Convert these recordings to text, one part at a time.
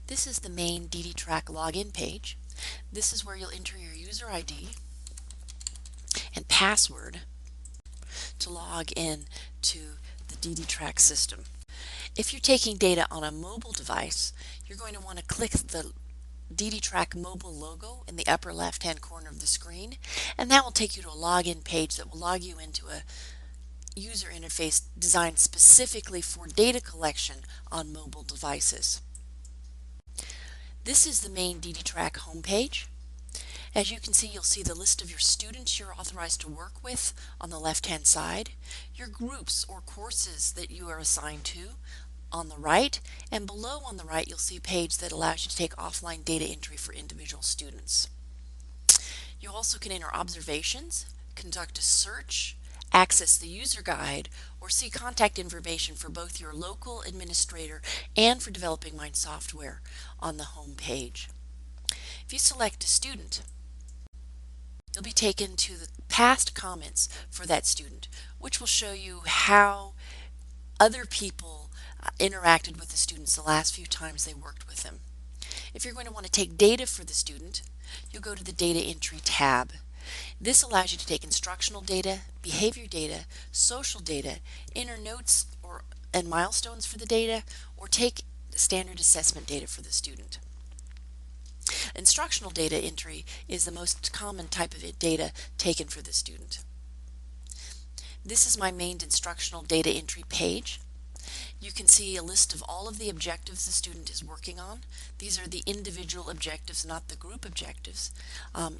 This is the main DDtrac login page. This is where you'll enter your user ID and password to log in to the DDtrac system. If you're taking data on a mobile device, you're going to want to click the DDtrac mobile logo in the upper left hand corner of the screen, and that will take you to a login page that will log you into a user interface designed specifically for data collection on mobile devices. This is the main DDtrac homepage. As you can see, you'll see the list of your students you're authorized to work with on the left-hand side, your groups or courses that you are assigned to on the right, and below on the right you'll see a page that allows you to take offline data entry for individual students. You also can enter observations, conduct a search, access the user guide, or see contact information for both your local administrator and for Developing Mind software on the home page. If you select a student, you'll be taken to the past comments for that student, which will show you how other people interacted with the students the last few times they worked with them. If you're going to want to take data for the student, you'll go to the Data Entry tab. This allows you to take instructional data, behavior data, social data, enter notes and milestones for the data, or take standard assessment data for the student. Instructional data entry is the most common type of data taken for the student. This is my main instructional data entry page. You can see a list of all of the objectives the student is working on. These are the individual objectives, not the group objectives.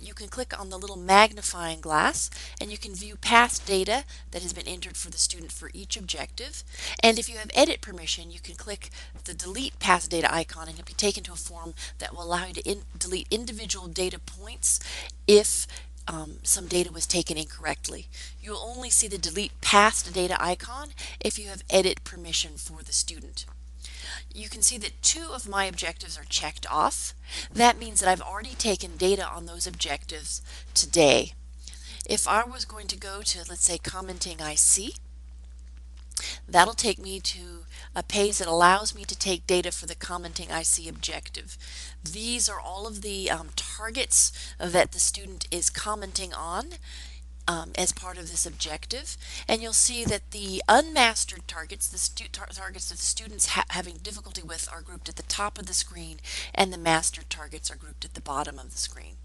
You can click on the little magnifying glass and you can view past data that has been entered for the student for each objective. And if you have edit permission, you can click the delete past data icon and you'll be taken to a form that will allow you to delete individual data points if some data was taken incorrectly. You'll only see the delete past data icon if you have edit permission for the student. You can see that 2 of my objectives are checked off. That means that I've already taken data on those objectives today. If I was going to go to, let's say, commenting IC, that'll take me to a page that allows me to take data for the commenting IC objective. These are all of the targets that the student is commenting on as part of this objective, and you'll see that the unmastered targets, the targets that the students having difficulty with, are grouped at the top of the screen, and the mastered targets are grouped at the bottom of the screen.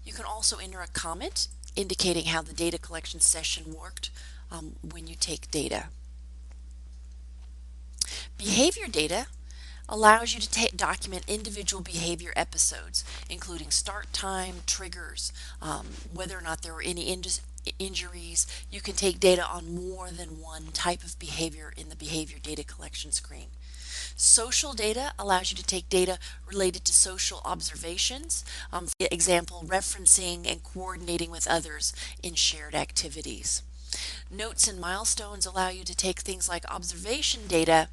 You can also enter a comment indicating how the data collection session worked when you take data. Behavior data allows you to document individual behavior episodes, including start time, triggers, whether or not there were any injuries. You can take data on more than one type of behavior in the behavior data collection screen. Social data allows you to take data related to social observations, example, referencing and coordinating with others in shared activities. Notes and milestones allow you to take things like observation data.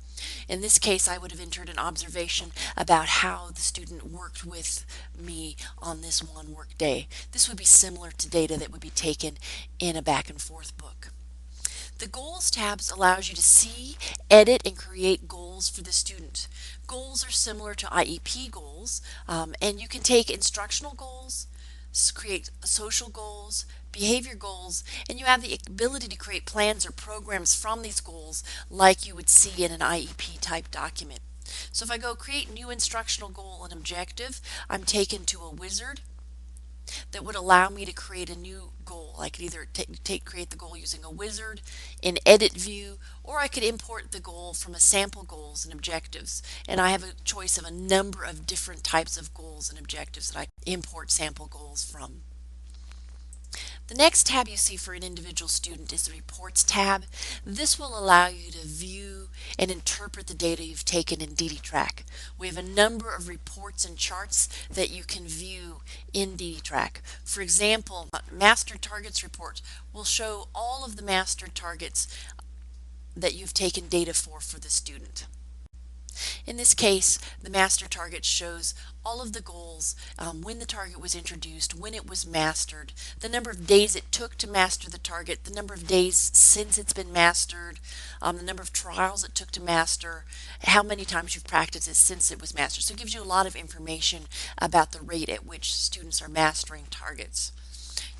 In this case, I would have entered an observation about how the student worked with me on this one work day. This would be similar to data that would be taken in a back and forth book. The Goals tabs allows you to see, edit, and create goals for the student. Goals are similar to IEP goals, and you can take instructional goals, create social goals, behavior goals, and you have the ability to create plans or programs from these goals like you would see in an IEP type document. So if I go create new instructional goal and objective, I'm taken to a wizard that would allow me to create a new goal. I could either create the goal using a wizard in edit view, or I could import the goal from a sample goals and objectives, and I have a choice of a number of different types of goals and objectives that I import sample goals from. The next tab you see for an individual student is the Reports tab. This will allow you to view and interpret the data you've taken in DDtrac. We have a number of reports and charts that you can view in DDtrac. For example, Master Targets report will show all of the master targets that you've taken data for the student. In this case, the master target shows all of the goals, when the target was introduced, when it was mastered, the number of days it took to master the target, the number of days since it's been mastered, the number of trials it took to master, how many times you've practiced it since it was mastered. So it gives you a lot of information about the rate at which students are mastering targets.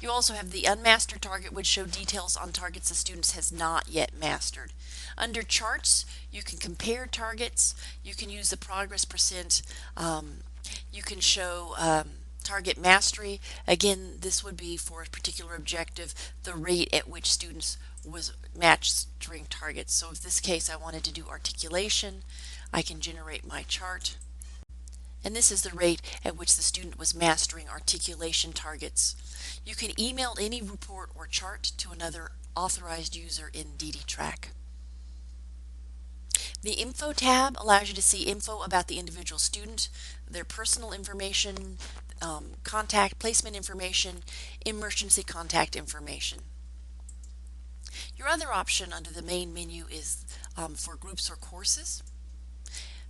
You also have the unmastered target, which show details on targets the students has not yet mastered. Under charts, you can compare targets. You can use the progress percent. You can show target mastery. Again, this would be for a particular objective, the rate at which students was mastering targets. So in this case, I wanted to do articulation. I can generate my chart. And this is the rate at which the student was mastering articulation targets. You can email any report or chart to another authorized user in DDtrac. The Info tab allows you to see info about the individual student, their personal information, contact placement information, emergency contact information. Your other option under the main menu is for groups or courses.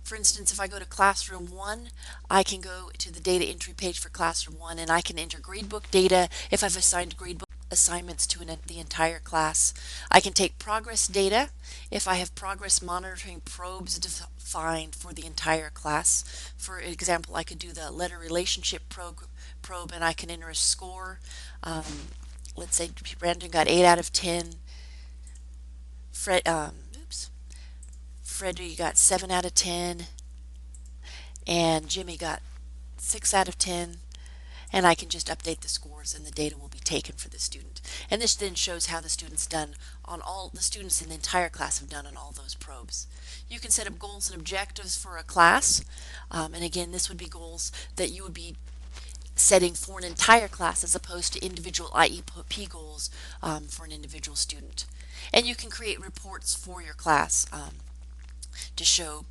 For instance, if I go to Classroom 1, I can go to the data entry page for Classroom 1 and I can enter gradebook data if I've assigned gradebook assignments to the entire class. I can take progress data if I have progress monitoring probes defined for the entire class. For example, I could do the letter relationship probe and I can enter a score. Let's say Brandon got 8 out of 10. Freddie got 7 out of 10, and Jimmy got 6 out of 10, and I can just update the scores and the data will be taken for the student. And this then shows how the students done on all the students in the entire class have done on all those probes. You can set up goals and objectives for a class, and again, this would be goals that you would be setting for an entire class as opposed to individual IEP goals for an individual student. And you can create reports for your class to show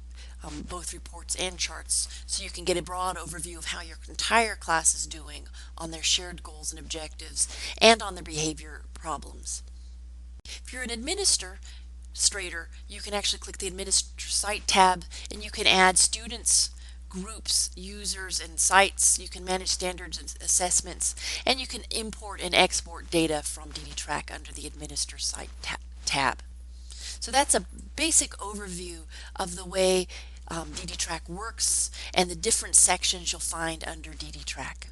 both reports and charts so you can get a broad overview of how your entire class is doing on their shared goals and objectives and on their behavior problems. If you're an administrator, you can actually click the Administrator Site tab and you can add students, groups, users, and sites. You can manage standards and assessments, and you can import and export data from DDtrac under the Administrator Site tab. So that's a basic overview of the way DDtrac works and the different sections you'll find under DDtrac.